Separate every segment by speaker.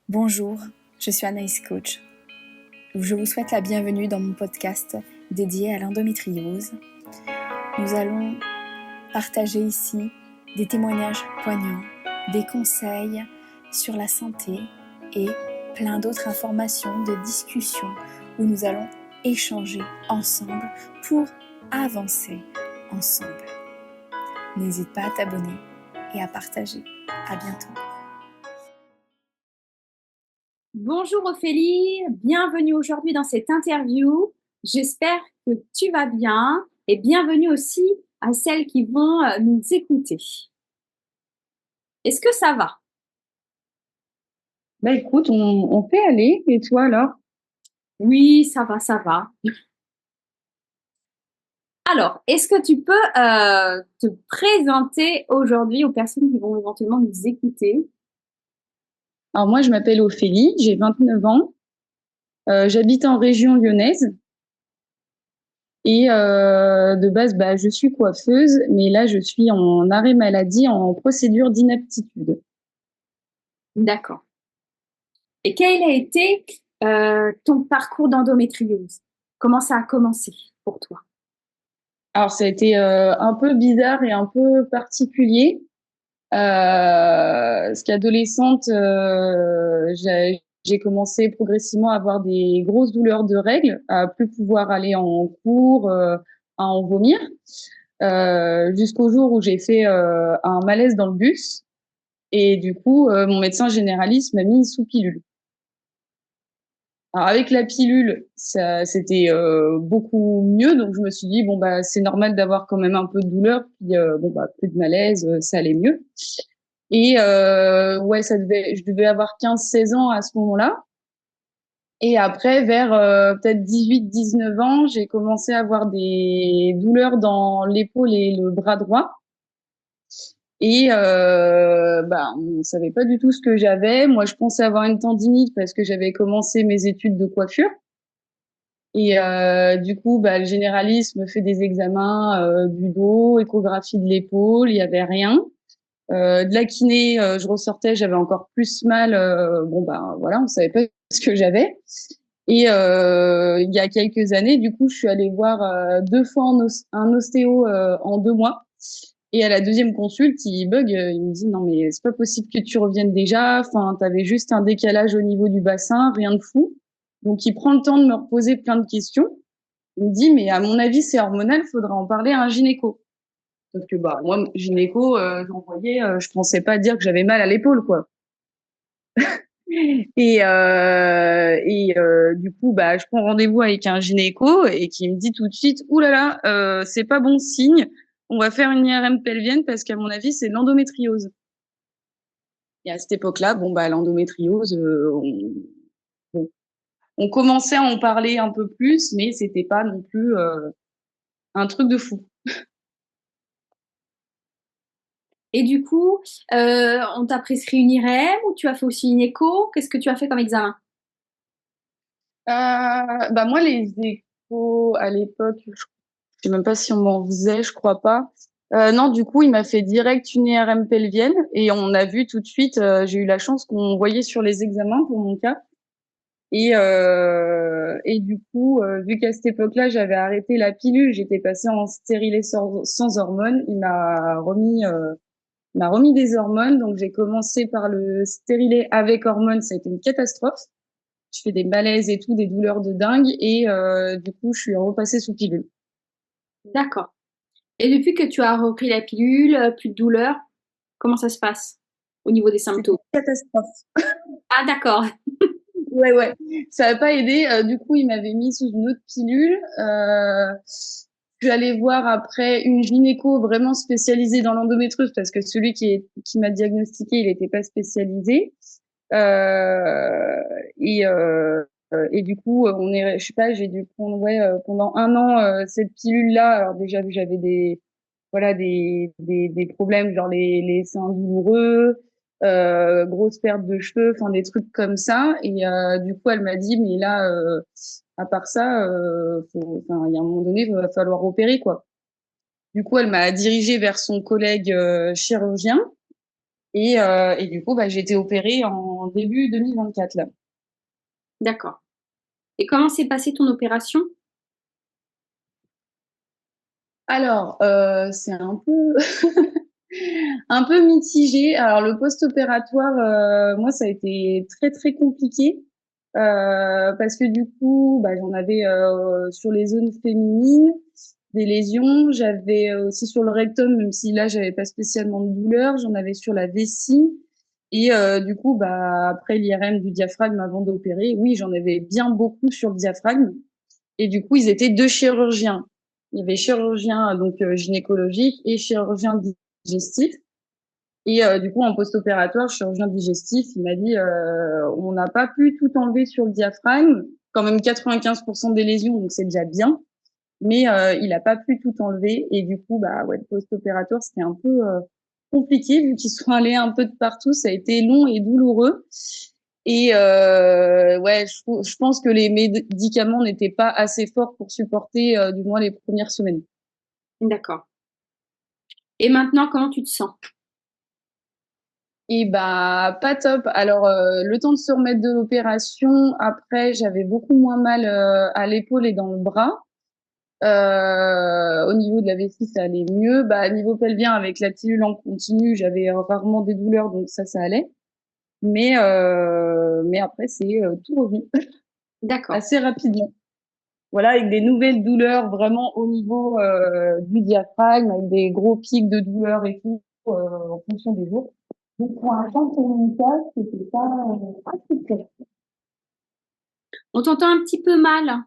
Speaker 1: Bonjour, je suis Anaïs Coach. Je vous souhaite la bienvenue dans mon podcast dédié à l'endométriose. Nous allons partager ici des témoignages poignants, des conseils sur la santé et plein d'autres informations de discussion où nous allons échanger ensemble pour avancer ensemble. N'hésite pas à t'abonner et à partager. À bientôt.
Speaker 2: Bonjour Ophélie, bienvenue aujourd'hui dans cette interview. J'espère que tu vas bien et bienvenue aussi à celles qui vont nous écouter. Est-ce que ça va?
Speaker 3: Bah écoute, on peut aller. Et toi alors?
Speaker 2: Oui, ça va, ça va. Alors, est-ce que tu peux te présenter aujourd'hui aux personnes qui vont éventuellement nous écouter?
Speaker 3: Alors moi, je m'appelle Ophélie, j'ai 29 ans. J'habite en région lyonnaise. Et de base, je suis coiffeuse, mais là, je suis en arrêt maladie, en procédure d'inaptitude.
Speaker 2: D'accord. Et quel a été ton parcours d'endométriose? Comment ça a commencé pour toi?
Speaker 3: Alors, ça a été un peu bizarre et un peu particulier. Parce qu'adolescente, j'ai commencé progressivement à avoir des grosses douleurs de règles, à plus pouvoir aller en cours, à en vomir, jusqu'au jour où j'ai fait un malaise dans le bus. Et du coup, mon médecin généraliste m'a mis sous pilule. Alors avec la pilule, ça c'était beaucoup mieux, donc je me suis dit bon c'est normal d'avoir quand même un peu de douleur, puis plus de malaise, ça allait mieux. Et ouais, je devais avoir 15-16 ans à ce moment-là. Et après, vers peut-être 18-19 ans, j'ai commencé à avoir des douleurs dans l'épaule et le bras droit. Et on savait pas du tout ce que j'avais. Moi, je pensais avoir une tendinite parce que j'avais commencé mes études de coiffure. Et du coup, le généraliste me fait des examens du dos, échographie de l'épaule, il y avait rien. De la kiné, je ressortais, j'avais encore plus mal. Voilà, on savait pas ce que j'avais. Et il y a quelques années, du coup, je suis allée voir 2 fois un ostéo en 2 mois. Et à la deuxième consulte, il bug, il me dit non mais c'est pas possible que tu reviennes déjà. Enfin, t'avais juste un décalage au niveau du bassin, rien de fou. Donc il prend le temps de me reposer plein de questions. Il me dit mais à mon avis c'est hormonal, faudra en parler à un gynéco. Sauf que moi gynéco, j'en voyais, je pensais pas dire que j'avais mal à l'épaule quoi. Du coup je prends rendez-vous avec un gynéco et qui me dit tout de suite ouh là là, c'est pas bon signe, on va faire une IRM pelvienne parce qu'à mon avis c'est de l'endométriose. Et à cette époque-là, l'endométriose, on commençait à en parler un peu plus, mais c'était pas non plus un truc de fou.
Speaker 2: Et du coup, on t'a prescrit une IRM ou tu as fait aussi une écho? Qu'est-ce que tu as fait comme examen?
Speaker 3: Moi, les échos à l'époque, je sais même pas si on m'en faisait, je crois pas. Non, du coup, il m'a fait direct une IRM pelvienne et on a vu tout de suite. J'ai eu la chance qu'on voyait sur les examens pour mon cas. Et du coup, vu qu'à cette époque-là, j'avais arrêté la pilule, j'étais passée en stérilet sans hormones. Il m'a remis des hormones, donc j'ai commencé par le stérilet avec hormones. Ça a été une catastrophe. Je fais des malaises et tout, des douleurs de dingue, et du coup, je suis repassée sous pilule.
Speaker 2: D'accord. Et depuis que tu as repris la pilule, plus de douleur, comment ça se passe au niveau des
Speaker 3: C'était
Speaker 2: symptômes?
Speaker 3: une catastrophe.
Speaker 2: Ah, d'accord.
Speaker 3: Ouais, ouais. Ça n'a pas aidé. Du coup, il m'avait mis sous une autre pilule. Je suis allée voir après une gynéco vraiment spécialisée dans l'endométriose parce que celui qui m'a diagnostiqué, il n'était pas spécialisé. Euh, et, euh, et du coup, je sais pas, j'ai dû prendre pendant un an cette pilule-là. Alors déjà, j'avais des problèmes genre les seins douloureux, grosse perte de cheveux, enfin des trucs comme ça. Et du coup, elle m'a dit mais là, à part ça, il y a un moment donné, il va falloir opérer quoi. Du coup, elle m'a dirigée vers son collègue chirurgien. Et du coup, j'ai été opérée en début 2024 là.
Speaker 2: D'accord. Et comment s'est passée ton opération?
Speaker 3: Alors, c'est un peu un peu mitigé. Alors, le post-opératoire, moi, ça a été très, très compliqué parce que du coup, j'en avais sur les zones féminines des lésions. J'avais aussi sur le rectum, même si là, j'avais pas spécialement de douleur. J'en avais sur la vessie. Et du coup, après l'IRM du diaphragme avant d'opérer, oui, j'en avais bien beaucoup sur le diaphragme. Et du coup, ils étaient deux chirurgiens. Il y avait chirurgien donc gynécologique et chirurgien digestif. Et du coup, en post-opératoire, chirurgien digestif, il m'a dit on n'a pas pu tout enlever sur le diaphragme, quand même 95% des lésions, donc c'est déjà bien. Mais il n'a pas pu tout enlever. Et du coup, le post-opératoire, c'était un peu compliqué vu qu'ils sont allés un peu de partout. Ça a été long et douloureux. Et je pense que les médicaments n'étaient pas assez forts pour supporter du moins les premières semaines.
Speaker 2: D'accord. Et maintenant, comment tu te sens?
Speaker 3: Et pas top. Alors le temps de se remettre de l'opération, après j'avais beaucoup moins mal à l'épaule et dans le bras. Au niveau de la vessie, ça allait mieux. Niveau pelvien, avec la pilule en continu, j'avais rarement des douleurs, donc ça allait. Mais après, c'est tout revenu
Speaker 2: D'accord.
Speaker 3: assez rapidement. Voilà, avec des nouvelles douleurs vraiment au niveau du diaphragme, avec des gros pics de douleur et tout en fonction des jours. Donc pour l'instant, pour mon cas, c'était pas super.
Speaker 2: On t'entend un petit peu mal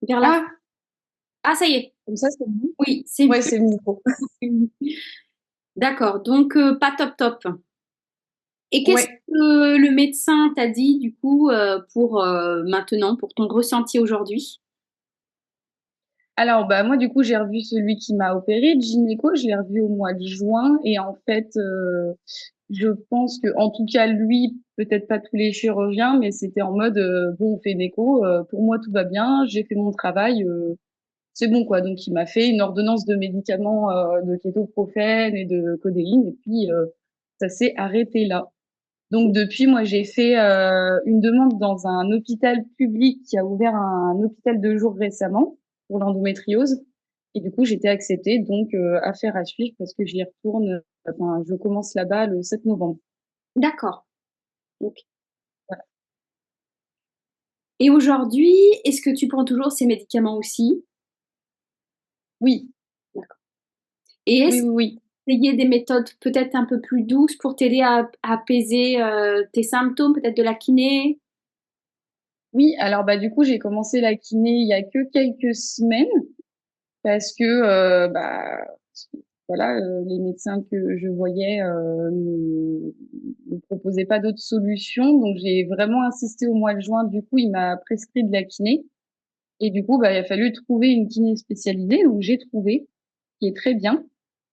Speaker 2: vers la fin.
Speaker 3: Ah,
Speaker 2: Ah, ça y est.
Speaker 3: comme ça, c'est bon.
Speaker 2: Oui, c'est
Speaker 3: Ouais, c'est le micro.
Speaker 2: mieux. D'accord. Donc, pas top top. Et qu'est-ce
Speaker 3: Ouais.
Speaker 2: que le médecin t'a dit du coup pour maintenant, pour ton ressenti aujourd'hui?
Speaker 3: Alors, moi, du coup, j'ai revu celui qui m'a opéré, le gynéco, je l'ai revu au mois de juin. Et en fait, je pense que, en tout cas, lui, peut-être pas tous les chirurgiens, mais c'était en mode, bon, on fait une écho, pour moi, tout va bien, j'ai fait mon travail, c'est bon, quoi. Donc, il m'a fait une ordonnance de médicaments, de kétoprophène et de codéine, et puis, ça s'est arrêté là. Donc, depuis, moi, j'ai fait une demande dans un hôpital public qui a ouvert un hôpital de jour récemment pour l'endométriose. Et du coup, j'étais acceptée, donc affaire à suivre parce que j'y retourne. Enfin, je commence là-bas le 7 novembre.
Speaker 2: D'accord. Ok.
Speaker 3: Voilà.
Speaker 2: Et aujourd'hui, est-ce que tu prends toujours ces médicaments aussi?
Speaker 3: Oui,
Speaker 2: D'accord. Et
Speaker 3: oui,
Speaker 2: est-ce
Speaker 3: oui, oui.
Speaker 2: essayer des méthodes peut-être un peu plus douces pour t'aider à apaiser tes symptômes, peut-être de la kiné?
Speaker 3: Oui, alors du coup, j'ai commencé la kiné il y a que quelques semaines parce que voilà, les médecins que je voyais ne proposaient pas d'autres solutions. Donc, j'ai vraiment insisté au mois de juin. Du coup, il m'a prescrit de la kiné. Et du coup, il a fallu trouver une kiné spécialisée. Donc, j'ai trouvé, qui est très bien.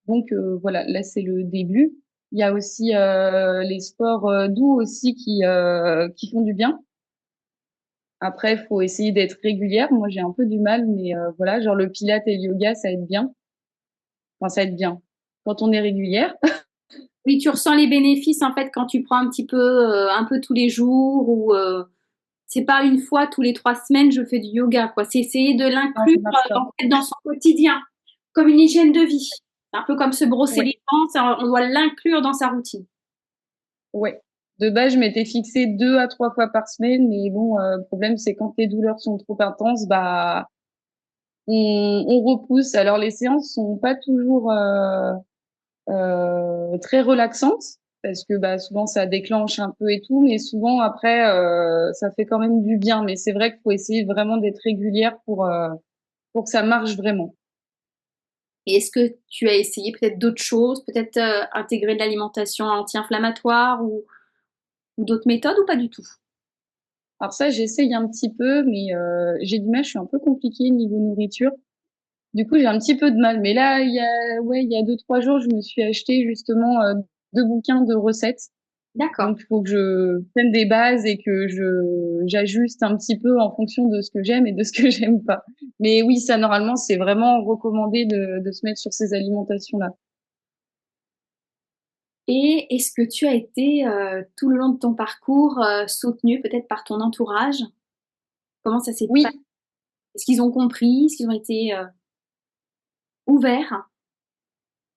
Speaker 3: Donc, voilà, là, c'est le début. Il y a aussi les sports doux aussi qui font du bien. Après, il faut essayer d'être régulière. Moi, j'ai un peu du mal, mais voilà, genre le pilates et le yoga, ça aide bien. Enfin, ça aide bien. Quand on est régulière.
Speaker 2: Oui, tu ressens les bénéfices en fait quand tu prends un peu tous les jours ou c'est pas une fois tous les 3 semaines je fais du yoga quoi. C'est essayer de
Speaker 3: Non,
Speaker 2: l'inclure
Speaker 3: ça marche pas.
Speaker 2: en fait dans son quotidien, comme une hygiène de vie. C'est un peu comme se brosser
Speaker 3: Ouais,
Speaker 2: les dents, on doit l'inclure dans sa routine.
Speaker 3: ouais. De base, je m'étais fixée 2 à 3 fois par semaine, mais bon, le problème, c'est quand les douleurs sont trop intenses, on repousse. Alors, les séances sont pas toujours très relaxantes parce que souvent ça déclenche un peu et tout, mais souvent après, ça fait quand même du bien. Mais c'est vrai qu'il faut essayer vraiment d'être régulière pour que ça marche vraiment.
Speaker 2: Et est-ce que tu as essayé peut-être d'autres choses, peut-être intégrer de l'alimentation anti-inflammatoire ou d'autres méthodes ou pas du tout?
Speaker 3: Alors ça, j'essaye un petit peu, mais j'ai du mal, je suis un peu compliquée niveau nourriture. Du coup, j'ai un petit peu de mal. Mais là, il y a 2, 3 jours, je me suis acheté justement 2 bouquins de recettes.
Speaker 2: D'accord.
Speaker 3: Donc, il faut que je prenne des bases et que j'ajuste un petit peu en fonction de ce que j'aime et de ce que j'aime pas. Mais oui, ça, normalement, c'est vraiment recommandé de se mettre sur ces alimentations-là.
Speaker 2: Et est-ce que tu as été tout le long de ton parcours soutenu peut-être par ton entourage? Comment ça s'est passé?
Speaker 3: Oui,
Speaker 2: Est-ce qu'ils ont compris? Est-ce qu'ils ont été ouverts?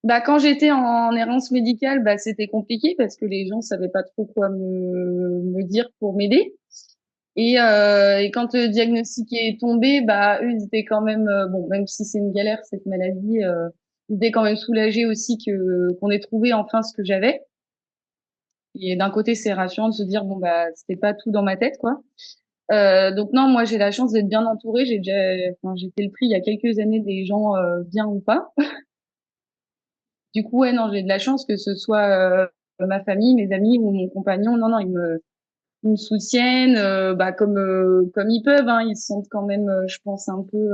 Speaker 3: bah quand j'étais en errance médicale, bah c'était compliqué parce que les gens savaient pas trop quoi me dire pour m'aider. Et quand le diagnostic est tombé, bah eux ils étaient quand même bon, même si c'est une galère cette maladie, ils étaient quand même soulagés aussi que qu'on ait trouvé enfin ce que j'avais. Et d'un côté c'est rassurant de se dire bon bah c'était pas tout dans ma tête quoi. Donc non, moi j'ai la chance d'être bien entourée. Enfin, j'ai fait le prix il y a quelques années des gens bien ou pas. Du coup, ouais, non, j'ai de la chance que ce soit ma famille, mes amis ou mon compagnon. Non, non, ils me soutiennent, bah comme ils peuvent. Hein, ils se sentent quand même, je pense, un peu,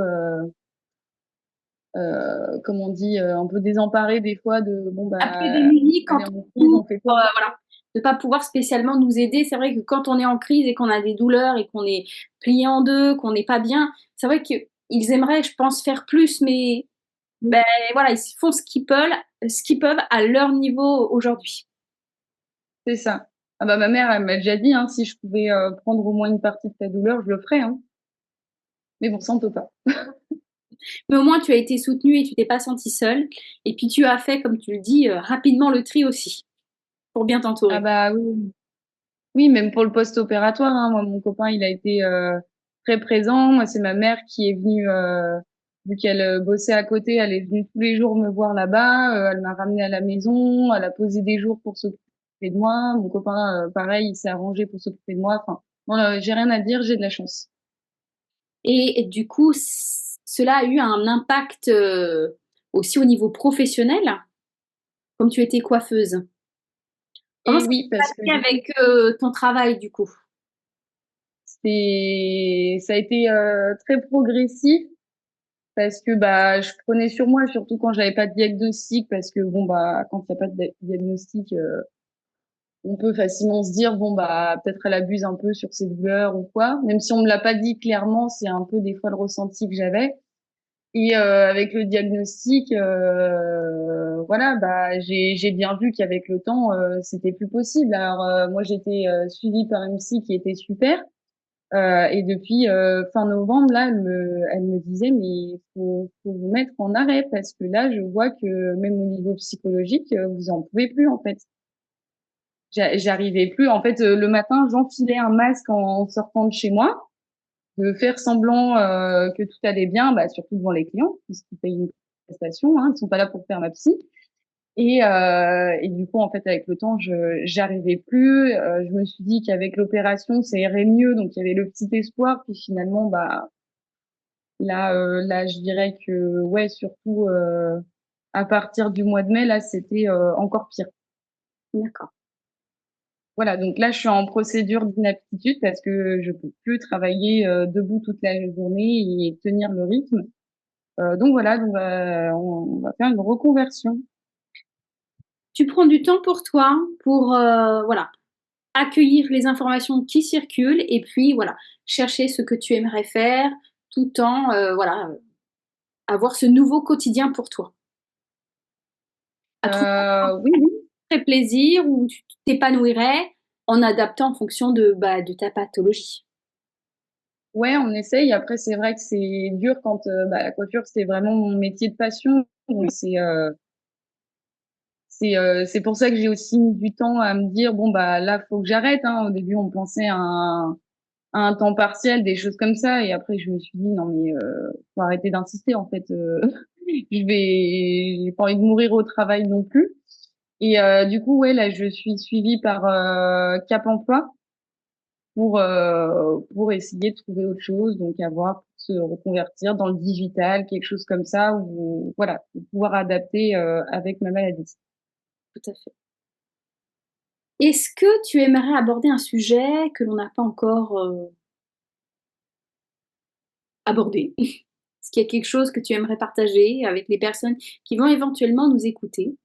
Speaker 3: comme on dit, un peu désemparés des fois de bon
Speaker 2: Un peu
Speaker 3: bah
Speaker 2: démunis quand
Speaker 3: allez en
Speaker 2: on
Speaker 3: crise, on fait quoi?
Speaker 2: voilà, de pas pouvoir spécialement nous aider. C'est vrai que quand on est en crise et qu'on a des douleurs et qu'on est plié en deux, qu'on n'est pas bien, c'est vrai qu'ils aimeraient, je pense, faire plus, mais ben voilà, ils font ce qu'ils peuvent à leur niveau aujourd'hui.
Speaker 3: C'est ça. Ah bah ma mère, elle m'a déjà dit, hein, si je pouvais prendre au moins une partie de ta douleur, je le ferais. Hein. Mais bon, ça on peut pas.
Speaker 2: Mais au moins, tu as été soutenue et tu t'es pas sentie seule. Et puis, tu as fait, comme tu le dis, rapidement le tri aussi, pour bien
Speaker 3: Ah
Speaker 2: t'entourer.
Speaker 3: bah oui. Oui, même pour le post-opératoire, hein, moi, mon copain, il a été très présent. Moi, c'est ma mère qui est venue, vu qu'elle bossait à côté, elle est venue tous les jours me voir là-bas. Elle m'a ramenée à la maison, elle a posé des jours pour s'occuper de moi. Mon copain, pareil, il s'est arrangé pour s'occuper de moi. Enfin, bon, j'ai rien à dire, j'ai de la chance.
Speaker 2: Et du coup, cela a eu un impact aussi au niveau professionnel, comme tu étais coiffeuse. Comment
Speaker 3: Et
Speaker 2: ça
Speaker 3: oui,
Speaker 2: s'est
Speaker 3: parce que
Speaker 2: passé
Speaker 3: du coup,
Speaker 2: avec ton travail, du coup?
Speaker 3: ça a été très progressif. Parce que bah je prenais sur moi, surtout quand j'avais pas de diagnostic, parce que bon bah quand il n'y a pas de diagnostic, on peut facilement se dire bon bah peut-être elle abuse un peu sur ses douleurs ou quoi. Même si on me l'a pas dit clairement, c'est un peu des fois le ressenti que j'avais. Et avec le diagnostic, voilà, bah j'ai bien vu qu'avec le temps, c'était plus possible. Alors moi j'étais suivie par une psy qui était super. Et depuis fin novembre, là, elle me disait, mais faut vous mettre en arrêt parce que là, je vois que même au niveau psychologique, vous en pouvez plus en fait. J'arrivais plus. En fait, le matin, j'enfilais un masque en sortant de chez moi, de faire semblant que tout allait bien, bah, surtout devant les clients, puisqu'ils payent une prestation, hein, ils sont pas là pour faire ma psy. Et du coup, en fait, avec le temps, j'arrivais plus. Je me suis dit qu'avec l'opération, ça irait mieux. Donc, il y avait le petit espoir. Puis finalement, bah là, je dirais que ouais, surtout à partir du mois de mai, là, c'était encore pire.
Speaker 2: D'accord.
Speaker 3: Voilà. Donc là, je suis en procédure d'inaptitude parce que je peux plus travailler debout toute la journée et tenir le rythme. Donc voilà, donc, on va faire une reconversion.
Speaker 2: Tu prends du temps pour toi, pour voilà, accueillir les informations qui circulent et puis voilà, chercher ce que tu aimerais faire tout en voilà, avoir ce nouveau quotidien pour toi. À trouver
Speaker 3: Oui, oui.
Speaker 2: très plaisir où tu t'épanouirais en adaptant en fonction de, bah, de ta pathologie.
Speaker 3: Ouais, on essaye. Après, c'est vrai que c'est dur quand bah, la coiffure, c'est vraiment mon métier de passion. Donc, c'est pour ça que j'ai aussi mis du temps à me dire, bon, bah là, faut que j'arrête. Hein. Au début, on pensait à un temps partiel, des choses comme ça. Et après, je me suis dit, non, mais faut arrêter d'insister, en fait. J'ai pas envie de mourir au travail non plus. Et du coup, ouais, là, je suis suivie par Cap Emploi pour essayer de trouver autre chose, donc avoir pour se reconvertir dans le digital, quelque chose comme ça, ou voilà, pour pouvoir adapter avec ma maladie.
Speaker 2: Tout à fait. Est-ce que tu aimerais aborder un sujet que l'on n'a pas encore abordé? Est-ce qu'il y a quelque chose que tu aimerais partager avec les personnes qui vont éventuellement nous écouter?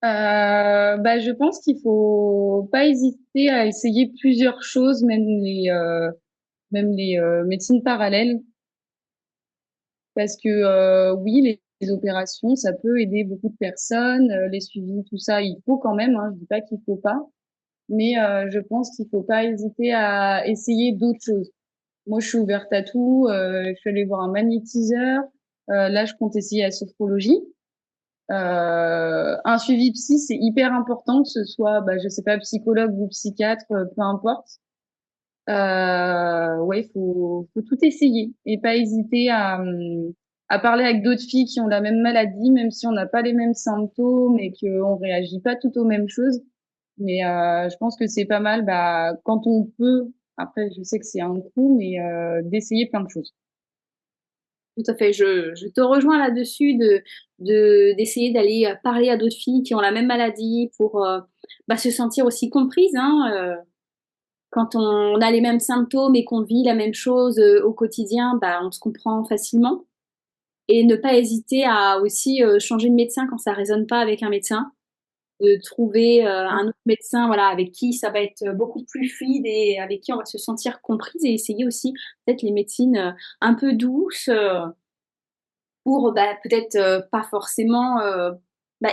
Speaker 3: Bah, je pense qu'il faut pas hésiter à essayer plusieurs choses, même les médecines parallèles, parce que oui, opérations, ça peut aider beaucoup de personnes, les suivis, tout ça, il faut quand même, hein, je dis pas qu'il faut pas, mais je pense qu'il faut pas hésiter à essayer d'autres choses. Moi, je suis ouverte à tout, je suis allée voir un magnétiseur, là, je compte essayer la sophrologie. Un suivi psy, c'est hyper important, que ce soit, je sais pas, psychologue ou psychiatre, peu importe. Ouais, faut tout essayer et pas hésiter à parler avec d'autres filles qui ont la même maladie, même si on n'a pas les mêmes symptômes et qu'on réagit pas toutes aux mêmes choses. Mais je pense que c'est pas mal, quand on peut. Après, je sais que c'est un coût, mais d'essayer plein de choses.
Speaker 2: Tout à fait. Je te rejoins là-dessus d'essayer d'aller parler à d'autres filles qui ont la même maladie pour se sentir aussi comprises, hein. Quand on a les mêmes symptômes et qu'on vit la même chose au quotidien, on se comprend facilement. Et ne pas hésiter à aussi changer de médecin quand ça résonne pas avec un médecin, de trouver un autre médecin, voilà, avec qui ça va être beaucoup plus fluide et avec qui on va se sentir comprise, et essayer aussi peut-être les médecines un peu douces pour peut-être pas forcément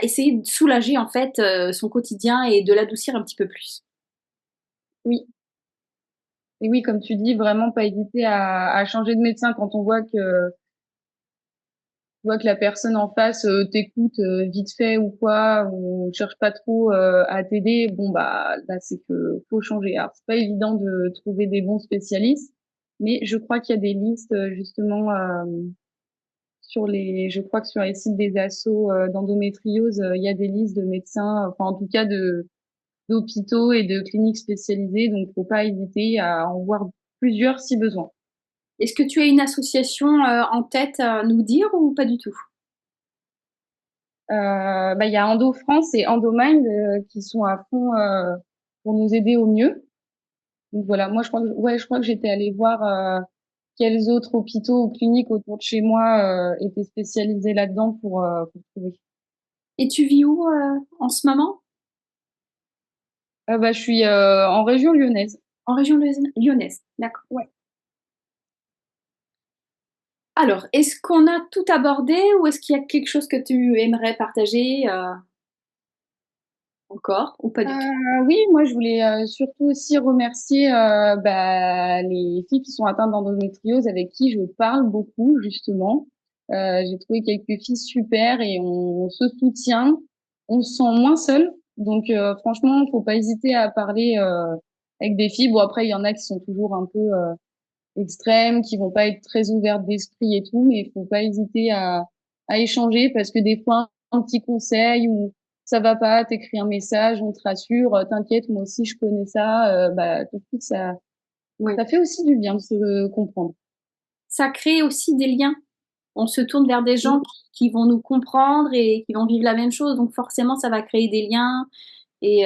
Speaker 2: essayer de soulager en fait son quotidien et de l'adoucir un petit peu plus.
Speaker 3: Oui. Et oui, comme tu dis, vraiment pas hésiter à changer de médecin quand on voit que la personne en face t'écoute vite fait ou quoi, ou cherche pas trop à t'aider. Bon, là, c'est que faut changer. Alors, c'est pas évident de trouver des bons spécialistes, mais je crois qu'il y a des listes justement je crois que sur les sites des assos d'endométriose, il y a des listes de médecins, enfin en tout cas d'hôpitaux et de cliniques spécialisées. Donc, faut pas hésiter à en voir plusieurs si besoin.
Speaker 2: Est-ce que tu as une association en tête à nous dire ou pas du tout?
Speaker 3: Il y a Endo France et Endomind qui sont à fond pour nous aider au mieux. Donc voilà, moi je crois que j'étais allée voir quels autres hôpitaux ou cliniques autour de chez moi étaient spécialisés là-dedans pour trouver.
Speaker 2: Et tu vis où en ce moment?
Speaker 3: Je suis en région lyonnaise.
Speaker 2: En région lyonnaise, d'accord.
Speaker 3: Ouais.
Speaker 2: Alors, est-ce qu'on a tout abordé ou est-ce qu'il y a quelque chose que tu aimerais partager encore ou pas du tout?
Speaker 3: Oui, moi je voulais surtout aussi remercier les filles qui sont atteintes d'endométriose avec qui je parle beaucoup justement. J'ai trouvé quelques filles super et on se soutient, on se sent moins seul. Donc franchement, faut pas hésiter à parler avec des filles. Bon après, il y en a qui sont toujours un peu extrêmes, qui vont pas être très ouvertes d'esprit et tout, mais il faut pas hésiter à échanger parce que des fois un petit conseil ou ça va pas, t'écris un message, on te rassure, t'inquiète, moi aussi je connais ça, tout de suite
Speaker 2: Oui.
Speaker 3: ça fait aussi du bien de se comprendre.
Speaker 2: Ça crée aussi des liens. On se tourne vers des gens qui vont nous comprendre et qui vont vivre la même chose, donc forcément ça va créer des liens. Et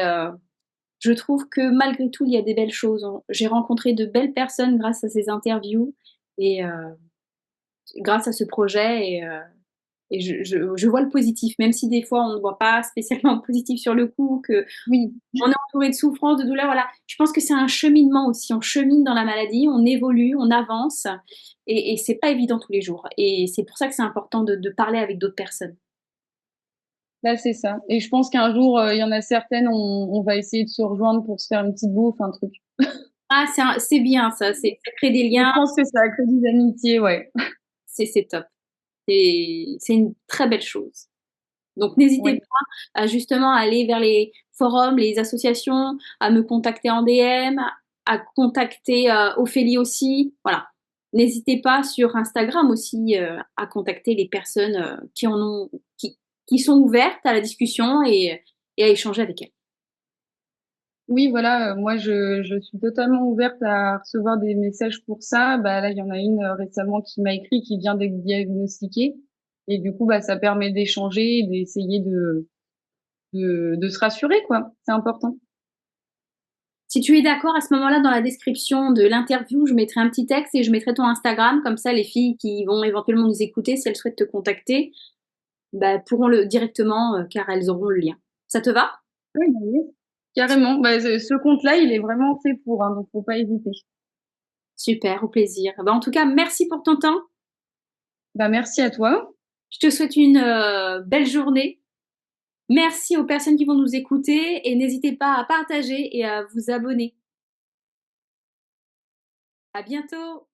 Speaker 2: je trouve que malgré tout, il y a des belles choses. J'ai rencontré de belles personnes grâce à ces interviews et grâce à ce projet. Et je vois le positif, même si des fois on ne voit pas spécialement le positif sur le coup, que
Speaker 3: Oui,
Speaker 2: on est entouré de souffrance, de douleur. Voilà. Je pense que c'est un cheminement aussi. On chemine dans la maladie, on évolue, on avance, et c'est pas évident tous les jours. Et c'est pour ça que c'est important de parler avec d'autres personnes.
Speaker 3: là c'est ça. Et je pense qu'un jour, il y en a certaines, on va essayer de se rejoindre pour se faire une petite bouffe, un truc.
Speaker 2: Ah, c'est bien ça. Ça crée des
Speaker 3: Je
Speaker 2: liens.
Speaker 3: pense que ça crée des amitiés, ouais.
Speaker 2: C'est top. C'est une très belle chose. Donc n'hésitez
Speaker 3: Ouais.
Speaker 2: pas à justement aller vers les forums, les associations, à me contacter en DM, à contacter Ophélie aussi. Voilà. N'hésitez pas sur Instagram aussi à contacter les personnes qui sont ouvertes à la discussion et à échanger avec elles.
Speaker 3: Oui, voilà, moi je suis totalement ouverte à recevoir des messages pour ça. Là, il y en a une récemment qui m'a écrit qui vient d'être diagnostiquée et du coup ça permet d'échanger et d'essayer de se rassurer quoi. C'est important.
Speaker 2: Si tu es d'accord, à ce moment-là, dans la description de l'interview, je mettrai un petit texte et je mettrai ton Instagram. Comme ça, les filles qui vont éventuellement nous écouter, si elles souhaitent te contacter, pourront le directement car elles auront le lien. Ça te va?
Speaker 3: Oui, oui. Carrément. Ce compte-là, il est vraiment fait pour, hein, donc faut pas hésiter.
Speaker 2: Super, au plaisir. En tout cas, merci pour ton temps.
Speaker 3: Merci à toi.
Speaker 2: Je te souhaite une belle journée. Merci aux personnes qui vont nous écouter et n'hésitez pas à partager et à vous abonner. À bientôt!